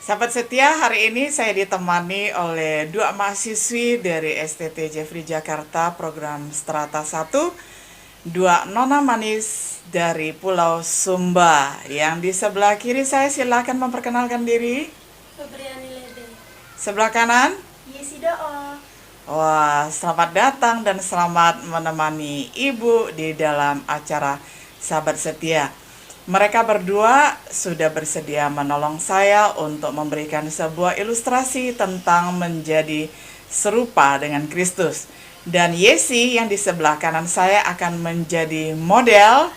Sahabat setia, hari ini saya ditemani oleh dua mahasiswi dari STT Jeffrey Jakarta program Strata 1, dua nona manis dari Pulau Sumba. Yang di sebelah kiri saya silakan memperkenalkan diri. Febriani Lede. Sebelah kanan, Yesi Doo. wah, selamat datang dan selamat menemani Ibu di dalam acara Sahabat Setia. Mereka berdua sudah bersedia menolong saya untuk memberikan sebuah ilustrasi tentang menjadi serupa dengan Kristus. Dan Yesi yang di sebelah kanan saya akan menjadi model,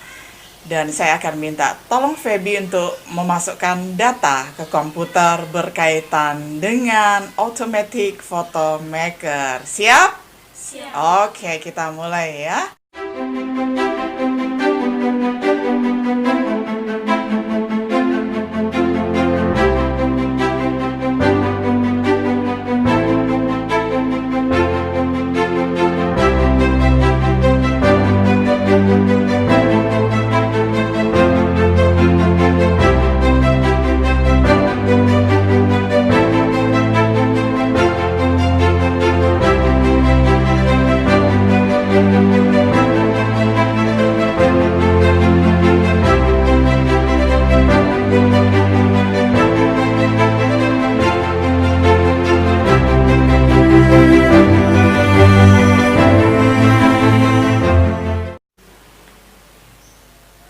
dan saya akan minta tolong Feby untuk memasukkan data ke komputer berkaitan dengan Automatic Photo Maker. Siap? Siap. Oke, kita mulai ya.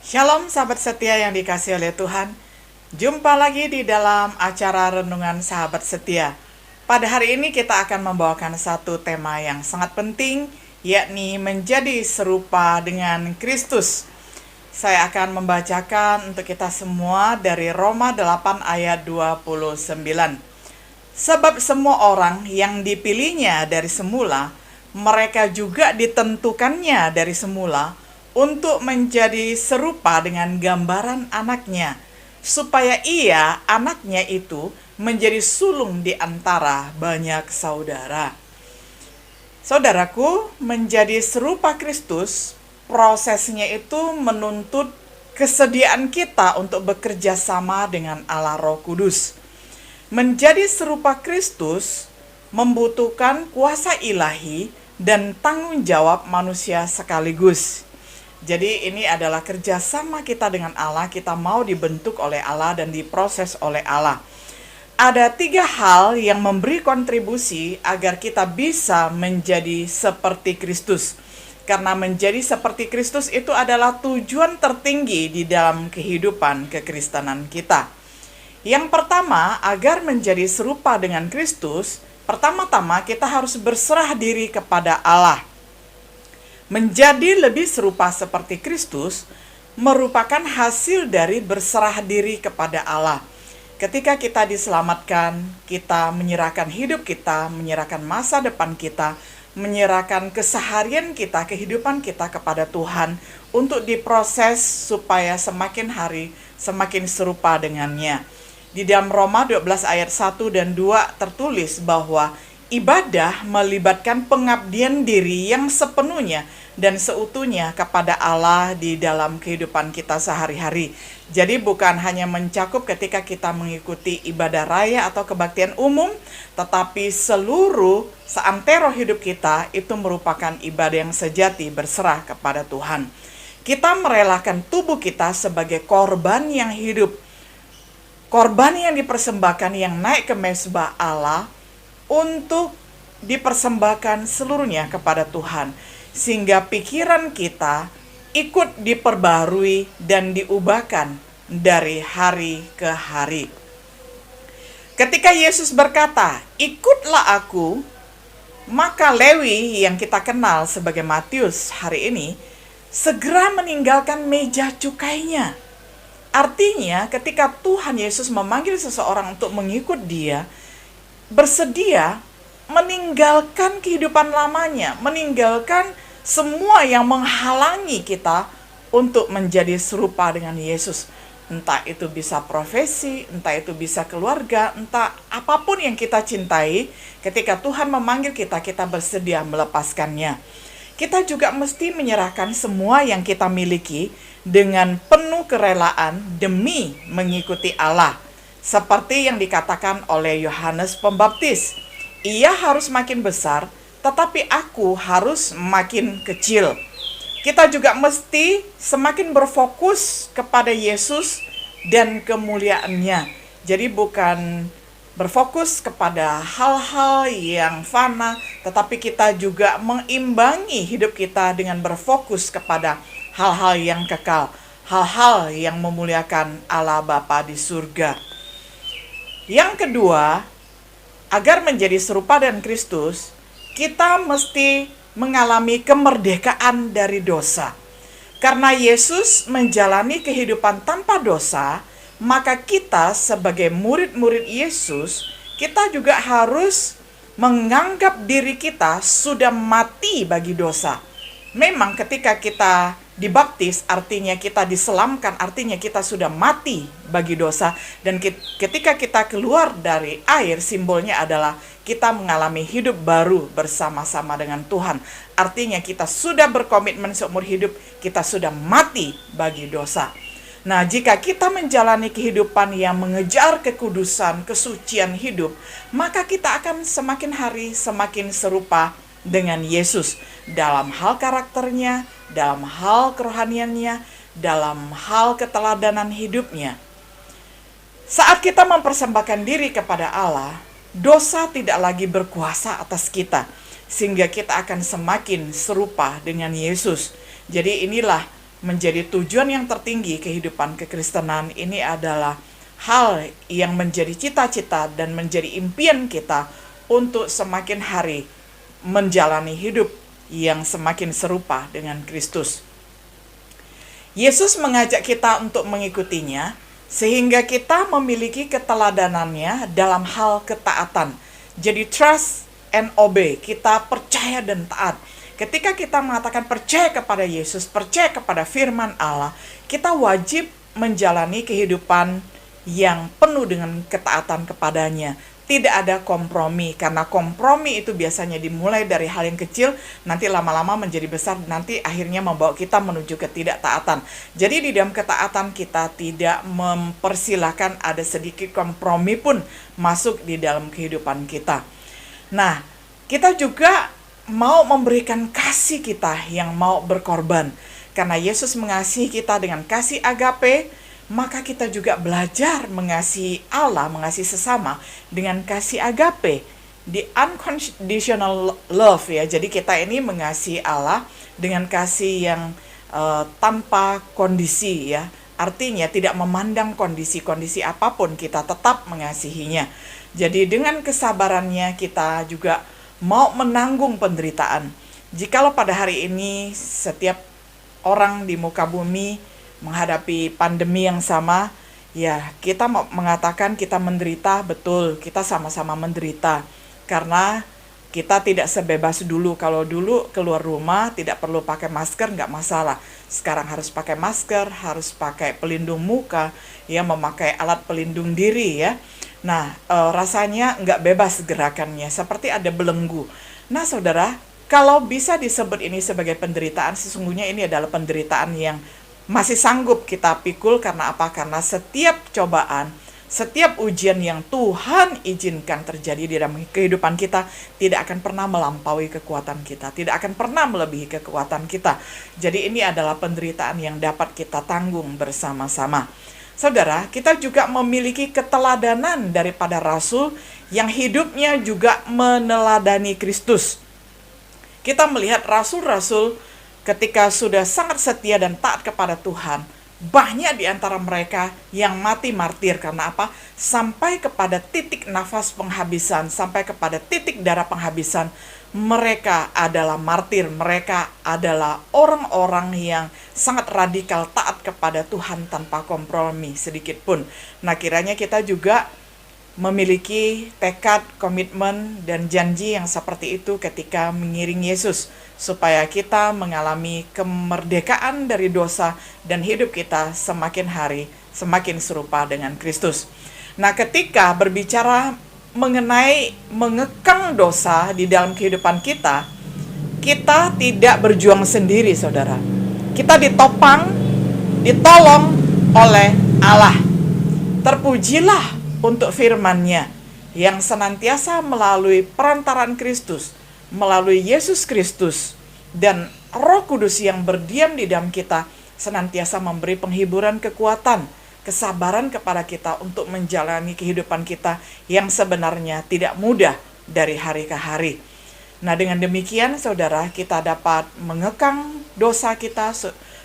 Shalom sahabat setia yang dikasihi oleh Tuhan. Jumpa lagi di dalam acara Renungan Sahabat Setia. Pada hari ini kita akan membawakan satu tema yang sangat penting, yakni menjadi serupa dengan Kristus. Saya akan membacakan untuk kita semua dari Roma 8 ayat 29. Sebab semua orang yang dipilihnya dari semula, mereka juga ditentukannya dari semula untuk menjadi serupa dengan gambaran anaknya, supaya ia, anaknya itu, menjadi sulung di antara banyak saudara. Saudaraku, menjadi serupa Kristus, prosesnya itu menuntut kesediaan kita untuk bekerja sama dengan Allah Roh Kudus. Menjadi serupa Kristus membutuhkan kuasa ilahi dan tanggung jawab manusia sekaligus. Jadi ini adalah kerjasama kita dengan Allah, kita mau dibentuk oleh Allah dan diproses oleh Allah. Ada 3 hal yang memberi kontribusi agar kita bisa menjadi seperti Kristus. Karena menjadi seperti Kristus itu adalah tujuan tertinggi di dalam kehidupan kekristenan kita. Yang pertama, agar menjadi serupa dengan Kristus, pertama-tama kita harus berserah diri kepada Allah. Menjadi lebih serupa seperti Kristus merupakan hasil dari berserah diri kepada Allah. Ketika kita diselamatkan, kita menyerahkan hidup kita, menyerahkan masa depan kita, menyerahkan keseharian kita, kehidupan kita kepada Tuhan untuk diproses supaya semakin hari semakin serupa dengannya. Di dalam Roma 12 ayat 1 dan 2 tertulis bahwa ibadah melibatkan pengabdian diri yang sepenuhnya dan seutuhnya kepada Allah di dalam kehidupan kita sehari-hari. Jadi bukan hanya mencakup ketika kita mengikuti ibadah raya atau kebaktian umum, tetapi seluruh seantero hidup kita itu merupakan ibadah yang sejati berserah kepada Tuhan. Kita merelakan tubuh kita sebagai korban yang hidup, korban yang dipersembahkan yang naik ke mezbah Allah untuk dipersembahkan seluruhnya kepada Tuhan, sehingga pikiran kita ikut diperbarui dan diubahkan dari hari ke hari. Ketika Yesus berkata, "Ikutlah aku," maka Lewi yang kita kenal sebagai Matius hari ini segera meninggalkan meja cukainya. Artinya ketika Tuhan Yesus memanggil seseorang untuk mengikut dia, bersedia meninggalkan kehidupan lamanya, meninggalkan semua yang menghalangi kita untuk menjadi serupa dengan Yesus. Entah itu bisa profesi, entah itu bisa keluarga, entah apapun yang kita cintai, ketika Tuhan memanggil kita, kita bersedia melepaskannya. Kita juga mesti menyerahkan semua yang kita miliki dengan penuh kerelaan demi mengikuti Allah. Seperti yang dikatakan oleh Yohanes Pembaptis, ia harus makin besar, tetapi aku harus makin kecil. Kita juga mesti semakin berfokus kepada Yesus dan kemuliaannya. Jadi bukan berfokus kepada hal-hal yang fana, tetapi kita juga mengimbangi hidup kita dengan berfokus kepada hal-hal yang kekal, hal-hal yang memuliakan Allah Bapa di surga. Yang kedua, agar menjadi serupa dengan Kristus, kita mesti mengalami kemerdekaan dari dosa. Karena Yesus menjalani kehidupan tanpa dosa, maka kita sebagai murid-murid Yesus, kita juga harus menganggap diri kita sudah mati bagi dosa. Memang ketika kita dibaptis, artinya kita diselamkan, artinya kita sudah mati bagi dosa. Dan ketika kita keluar dari air, simbolnya adalah kita mengalami hidup baru bersama-sama dengan Tuhan. Artinya kita sudah berkomitmen seumur hidup, kita sudah mati bagi dosa. Nah, jika kita menjalani kehidupan yang mengejar kekudusan, kesucian hidup, maka kita akan semakin hari semakin serupa dengan Yesus dalam hal karakternya, dalam hal kerohaniannya, dalam hal keteladanan hidupnya. Saat kita mempersembahkan diri kepada Allah, dosa tidak lagi berkuasa atas kita, sehingga kita akan semakin serupa dengan Yesus. Jadi inilah menjadi tujuan yang tertinggi kehidupan kekristenan. Ini adalah hal yang menjadi cita-cita dan menjadi impian kita untuk semakin hari menjalani hidup yang semakin serupa dengan Kristus. Yesus mengajak kita untuk mengikutinya, sehingga kita memiliki keteladanannya dalam hal ketaatan. Jadi trust and obey, kita percaya dan taat. Ketika kita mengatakan percaya kepada Yesus, percaya kepada firman Allah, kita wajib menjalani kehidupan yang penuh dengan ketaatan kepadanya. Tidak ada kompromi, karena kompromi itu biasanya dimulai dari hal yang kecil, nanti lama-lama menjadi besar, nanti akhirnya membawa kita menuju ketidaktaatan. Jadi di dalam ketaatan kita tidak mempersilahkan ada sedikit kompromi pun masuk di dalam kehidupan kita. Nah, kita juga mau memberikan kasih kita yang mau berkorban. Karena Yesus mengasihi kita dengan kasih agape, maka kita juga belajar mengasihi Allah, mengasihi sesama dengan kasih agape, di unconditional love ya. Jadi kita ini mengasihi Allah dengan kasih yang tanpa kondisi ya. Artinya tidak memandang kondisi-kondisi apapun, kita tetap mengasihinya. Jadi dengan kesabarannya kita juga mau menanggung penderitaan. Jikalau pada hari ini setiap orang di muka bumi menghadapi pandemi yang sama, ya kita mau mengatakan kita menderita, betul, kita sama-sama menderita. Karena kita tidak sebebas dulu. Kalau dulu keluar rumah tidak perlu pakai masker, nggak masalah. Sekarang harus pakai masker, harus pakai pelindung muka, ya, memakai alat pelindung diri ya. Nah, rasanya nggak bebas gerakannya, seperti ada belenggu. Nah, saudara, kalau bisa disebut ini sebagai penderitaan, sesungguhnya ini adalah penderitaan yang masih sanggup kita pikul. Karena apa? Karena setiap cobaan, setiap ujian yang Tuhan izinkan terjadi di dalam kehidupan kita tidak akan pernah melampaui kekuatan kita, tidak akan pernah melebihi kekuatan kita. Jadi ini adalah penderitaan yang dapat kita tanggung bersama-sama. Saudara, kita juga memiliki keteladanan daripada rasul yang hidupnya juga meneladani Kristus. Kita melihat rasul-rasul ketika sudah sangat setia dan taat kepada Tuhan, banyak di antara mereka yang mati martir. Karena apa? Sampai kepada titik nafas penghabisan, sampai kepada titik darah penghabisan, mereka adalah martir. Mereka adalah orang-orang yang sangat radikal taat kepada Tuhan tanpa kompromi sedikit pun. Nah, kiranya kita juga memiliki tekad, komitmen, dan janji yang seperti itu ketika mengiring Yesus, supaya kita mengalami kemerdekaan dari dosa dan hidup kita semakin hari semakin serupa dengan Kristus. Nah, ketika berbicara mengenai mengekang dosa di dalam kehidupan kita, kita tidak berjuang sendiri, saudara. Kita ditopang, ditolong oleh Allah. Terpujilah untuk firman-Nya yang senantiasa melalui perantaran Kristus, melalui Yesus Kristus dan Roh Kudus yang berdiam di dalam kita, senantiasa memberi penghiburan, kekuatan, kesabaran kepada kita untuk menjalani kehidupan kita yang sebenarnya tidak mudah dari hari ke hari. Nah, dengan demikian saudara, kita dapat mengekang dosa kita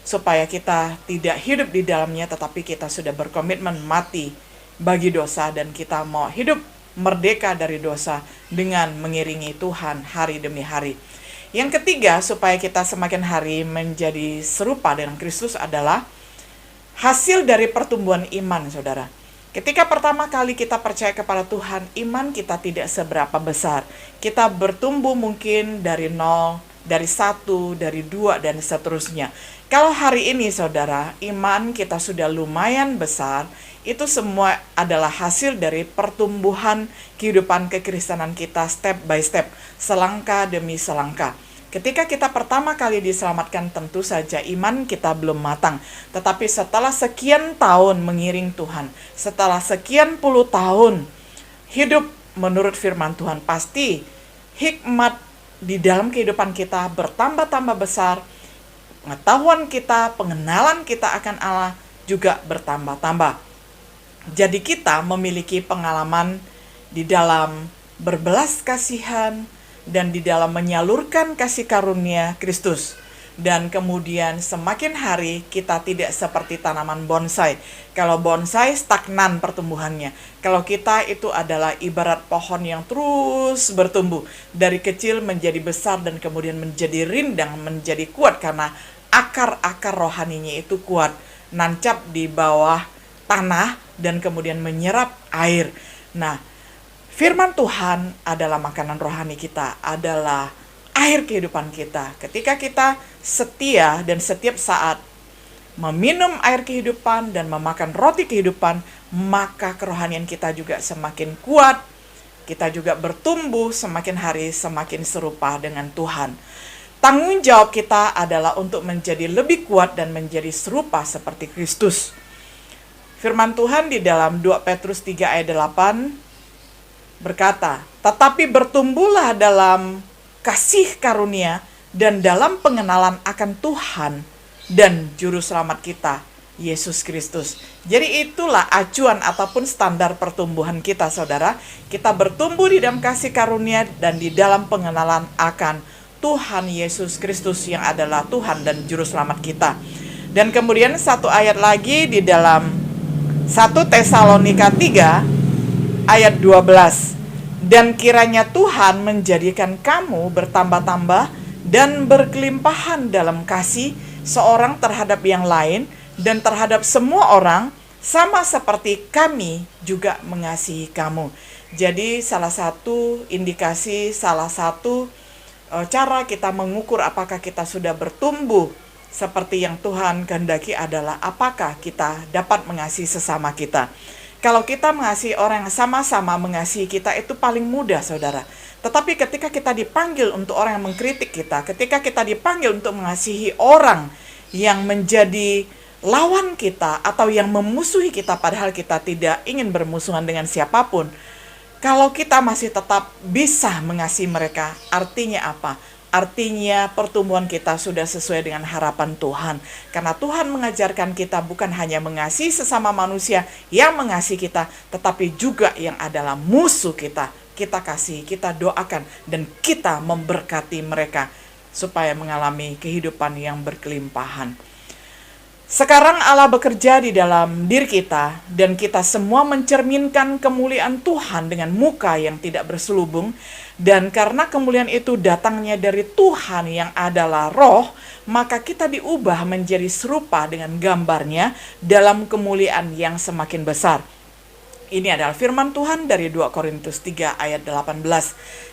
supaya kita tidak hidup di dalamnya, tetapi kita sudah berkomitmen mati bagi dosa dan kita mau hidup merdeka dari dosa dengan mengiringi Tuhan hari demi hari. Yang ketiga, supaya kita semakin hari menjadi serupa dengan Kristus adalah hasil dari pertumbuhan iman, saudara. Ketika pertama kali kita percaya kepada Tuhan, iman kita tidak seberapa besar. Kita bertumbuh mungkin dari 0, dari 1, dari 2, dan seterusnya. Kalau hari ini, saudara, iman kita sudah lumayan besar, itu semua adalah hasil dari pertumbuhan kehidupan kekristenan kita step by step, selangkah demi selangkah. Ketika kita pertama kali diselamatkan, tentu saja iman kita belum matang. Tetapi setelah sekian tahun mengiring Tuhan, setelah sekian puluh tahun hidup menurut firman Tuhan, pasti hikmat di dalam kehidupan kita bertambah-tambah besar. Pengetahuan kita, pengenalan kita akan Allah juga bertambah-tambah. Jadi kita memiliki pengalaman di dalam berbelas kasihan dan di dalam menyalurkan kasih karunia Kristus. Dan kemudian semakin hari kita tidak seperti tanaman bonsai. Kalau bonsai stagnan pertumbuhannya. Kalau kita itu adalah ibarat pohon yang terus bertumbuh. Dari kecil menjadi besar dan kemudian menjadi rindang, menjadi kuat karena akar-akar rohaninya itu kuat. Nancap di bawah tanah dan kemudian menyerap air. Nah, firman Tuhan adalah makanan rohani kita, adalah air kehidupan kita. Ketika kita setia dan setiap saat meminum air kehidupan dan memakan roti kehidupan, maka kerohanian kita juga semakin kuat. Kita juga bertumbuh semakin hari semakin serupa dengan Tuhan. Tanggung jawab kita adalah untuk menjadi lebih kuat dan menjadi serupa seperti Kristus. Firman Tuhan di dalam 2 Petrus 3 ayat 8 berkata, tetapi bertumbuhlah dalam kasih karunia dan dalam pengenalan akan Tuhan dan Juru Selamat kita, Yesus Kristus. Jadi itulah acuan ataupun standar pertumbuhan kita, saudara. Kita bertumbuh di dalam kasih karunia dan di dalam pengenalan akan Tuhan Yesus Kristus yang adalah Tuhan dan Juru Selamat kita. Dan kemudian satu ayat lagi di dalam 1 Tesalonika 3 ayat 12. Dan kiranya Tuhan menjadikan kamu bertambah-tambah dan berkelimpahan dalam kasih seorang terhadap yang lain dan terhadap semua orang, sama seperti kami juga mengasihi kamu. Jadi salah satu indikasi, salah satu cara kita mengukur apakah kita sudah bertumbuh seperti yang Tuhan kehendaki adalah apakah kita dapat mengasihi sesama kita. Kalau kita mengasihi orang yang sama-sama mengasihi kita, itu paling mudah, saudara. Tetapi ketika kita dipanggil untuk orang yang mengkritik kita, ketika kita dipanggil untuk mengasihi orang yang menjadi lawan kita atau yang memusuhi kita padahal kita tidak ingin bermusuhan dengan siapapun, kalau kita masih tetap bisa mengasihi mereka, artinya apa? Artinya pertumbuhan kita sudah sesuai dengan harapan Tuhan. Karena Tuhan mengajarkan kita bukan hanya mengasihi sesama manusia yang mengasihi kita, tetapi juga yang adalah musuh kita. Kita kasih, kita doakan, dan kita memberkati mereka supaya mengalami kehidupan yang berkelimpahan. Sekarang Allah bekerja di dalam diri kita dan kita semua mencerminkan kemuliaan Tuhan dengan muka yang tidak berselubung. Dan karena kemuliaan itu datangnya dari Tuhan yang adalah Roh, maka kita diubah menjadi serupa dengan gambarnya dalam kemuliaan yang semakin besar. Ini adalah firman Tuhan dari 2 Korintus 3 ayat 18.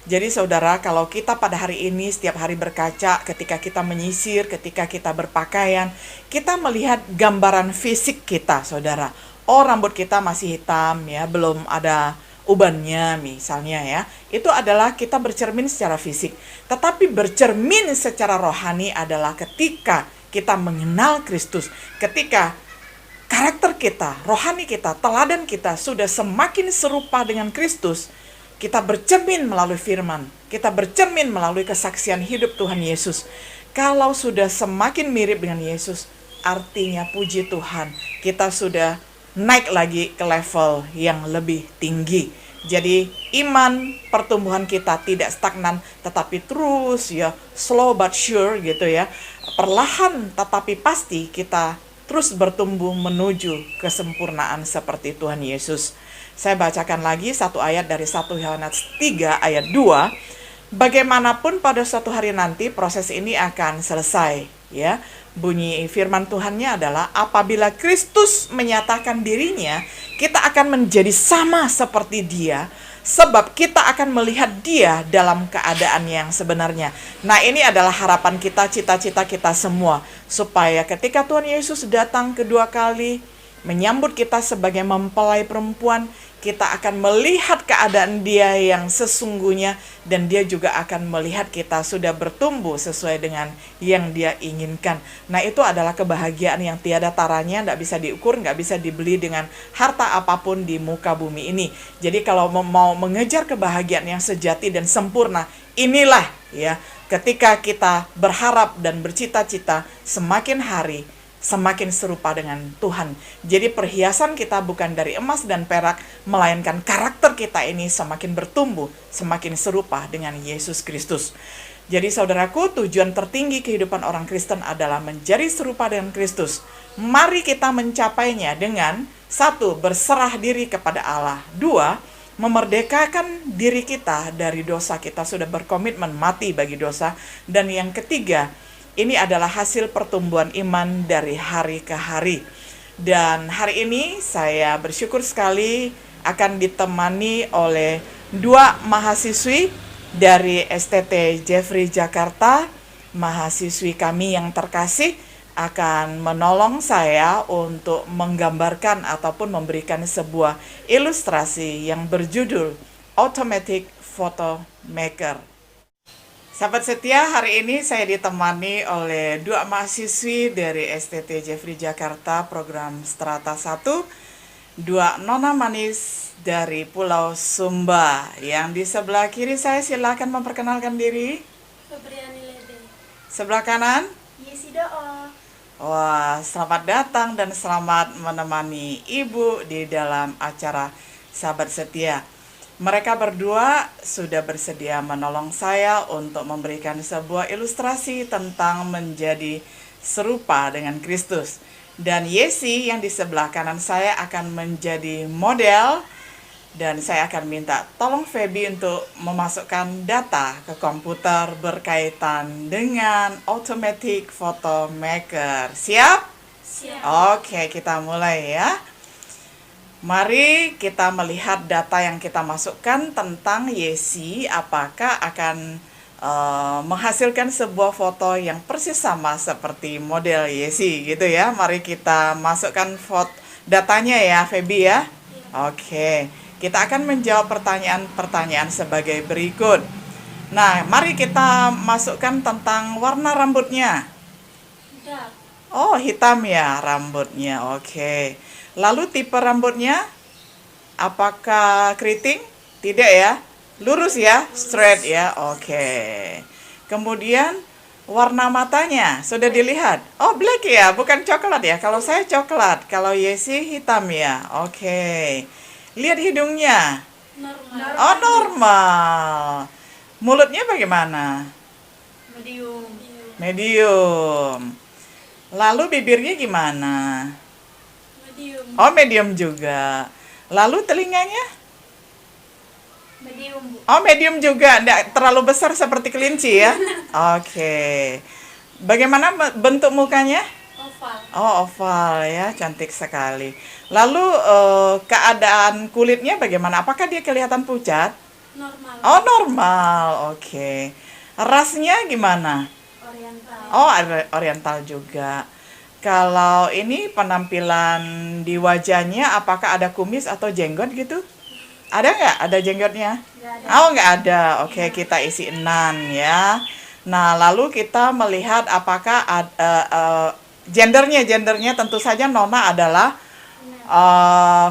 Jadi saudara, kalau kita pada hari ini setiap hari berkaca, ketika kita menyisir, ketika kita berpakaian, kita melihat gambaran fisik kita, saudara. Oh, rambut kita masih hitam ya, belum ada ubannya misalnya ya. Itu adalah kita bercermin secara fisik. Tetapi bercermin secara rohani adalah ketika kita mengenal Kristus, ketika karakter kita, rohani kita, teladan kita sudah semakin serupa dengan Kristus, kita bercermin melalui firman, kita bercermin melalui kesaksian hidup Tuhan Yesus. Kalau sudah semakin mirip dengan Yesus, artinya puji Tuhan, kita sudah naik lagi ke level yang lebih tinggi. Jadi iman pertumbuhan kita tidak stagnan, tetapi terus ya, slow but sure gitu ya. Perlahan tetapi pasti kita terus bertumbuh menuju kesempurnaan seperti Tuhan Yesus. Saya bacakan lagi satu ayat dari 1 Yohanes 3 ayat 2. Bagaimanapun pada suatu hari nanti proses ini akan selesai ya. Bunyi firman Tuhannya adalah apabila Kristus menyatakan dirinya, kita akan menjadi sama seperti Dia, sebab kita akan melihat Dia dalam keadaan yang sebenarnya. Nah, ini adalah harapan kita, cita-cita kita semua, supaya ketika Tuhan Yesus datang kedua kali menyambut kita sebagai mempelai perempuan, kita akan melihat keadaan Dia yang sesungguhnya, dan Dia juga akan melihat kita sudah bertumbuh sesuai dengan yang Dia inginkan. Nah, itu adalah kebahagiaan yang tiada taranya, tidak bisa diukur, nggak bisa dibeli dengan harta apapun di muka bumi ini. Jadi kalau mau mengejar kebahagiaan yang sejati dan sempurna, inilah ya, ketika kita berharap dan bercita-cita semakin hari semakin serupa dengan Tuhan. Jadi perhiasan kita bukan dari emas dan perak, melainkan karakter kita ini semakin bertumbuh, semakin serupa dengan Yesus Kristus. Jadi saudaraku, tujuan tertinggi kehidupan orang Kristen adalah menjadi serupa dengan Kristus. Mari kita mencapainya dengan 1. Berserah diri kepada Allah. 2. Memerdekakan diri kita dari dosa. Kita sudah berkomitmen mati bagi dosa. Dan yang ketiga, ini adalah hasil pertumbuhan iman dari hari ke hari. Dan hari ini saya bersyukur sekali akan ditemani oleh 2 mahasiswi dari STT Jeffrey Jakarta. Mahasiswi kami yang terkasih akan menolong saya untuk menggambarkan ataupun memberikan sebuah ilustrasi yang berjudul Automatic Photo Maker. Sahabat setia, hari ini saya ditemani oleh 2 mahasiswi dari STT Jeffrey Jakarta program Strata 1, 2 nona manis dari Pulau Sumba. Yang di sebelah kiri saya, silakan memperkenalkan diri. Febriani Lede. Sebelah kanan? Yesi Doa. Wah, selamat datang dan selamat menemani Ibu di dalam acara Sahabat Setia. Mereka berdua sudah bersedia menolong saya untuk memberikan sebuah ilustrasi tentang menjadi serupa dengan Kristus. Dan Yesi yang di sebelah kanan saya akan menjadi model, dan saya akan minta tolong Feby untuk memasukkan data ke komputer berkaitan dengan Automatic Photo Maker. Siap? Siap. Oke, kita mulai ya. Mari kita melihat data yang kita masukkan tentang Yesi, apakah akan menghasilkan sebuah foto yang persis sama seperti model Yesi gitu ya. Mari kita masukkan datanya ya, Feby ya. Oke, kita akan menjawab pertanyaan-pertanyaan sebagai berikut. Nah, mari kita masukkan tentang warna rambutnya. Dark. Oh, hitam ya rambutnya, oke. Lalu tipe rambutnya, apakah keriting? Tidak ya, lurus ya, straight ya, oke. Kemudian warna matanya, sudah dilihat? Oh, black ya, bukan coklat ya. Kalau saya coklat, kalau Yesi hitam ya, oke. Lihat hidungnya, Normal. oh normal. Mulutnya bagaimana? Medium. Medium. Lalu bibirnya gimana? Medium. Oh, medium juga. Lalu telinganya? Medium, Bu. Oh, medium juga. Nggak terlalu besar seperti kelinci ya? Oke. Bagaimana bentuk mukanya? Oval. Oh, oval ya. Cantik sekali. Lalu keadaan kulitnya bagaimana? Apakah dia kelihatan pucat? Normal. Oh, normal. Oke. Rasnya gimana? Oriental. Oh, oriental juga. Kalau ini penampilan di wajahnya, apakah ada kumis atau jenggot gitu? Ada nggak? Ada jenggotnya? Nggak ada. Oh, nggak ada. Oke, kita isi 6 ya. Nah, lalu kita melihat apakah Gendernya tentu saja Nona adalah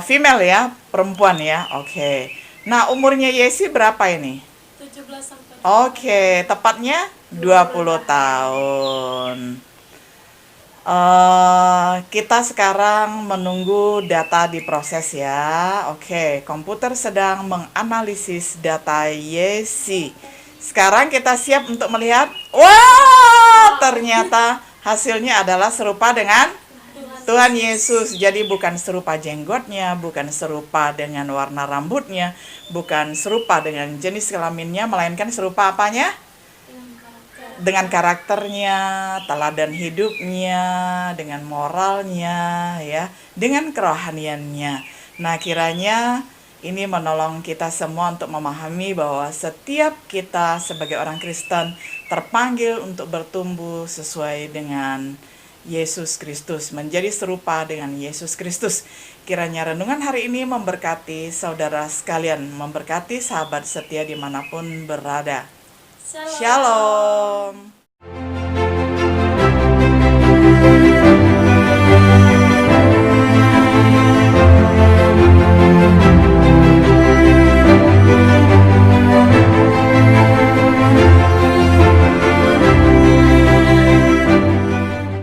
female ya, perempuan ya. Oke. Nah, umurnya Yesi berapa ini? 17 sampai Oke, tepatnya 20 tahun. Kita sekarang menunggu data diproses ya. Oke, komputer sedang menganalisis data Yesi. Sekarang kita siap untuk melihat. Wah, ternyata hasilnya adalah serupa dengan Tuhan Yesus. Jadi bukan serupa jenggotnya, bukan serupa dengan warna rambutnya, bukan serupa dengan jenis kelaminnya, melainkan serupa apanya? Dengan karakternya, teladan hidupnya, dengan moralnya, ya, dengan kerohaniannya. Nah, kiranya ini menolong kita semua untuk memahami bahwa setiap kita sebagai orang Kristen terpanggil untuk bertumbuh sesuai dengan Yesus Kristus, menjadi serupa dengan Yesus Kristus. Kiranya renungan hari ini memberkati saudara sekalian, memberkati sahabat setia dimanapun berada. Shalom. Shalom.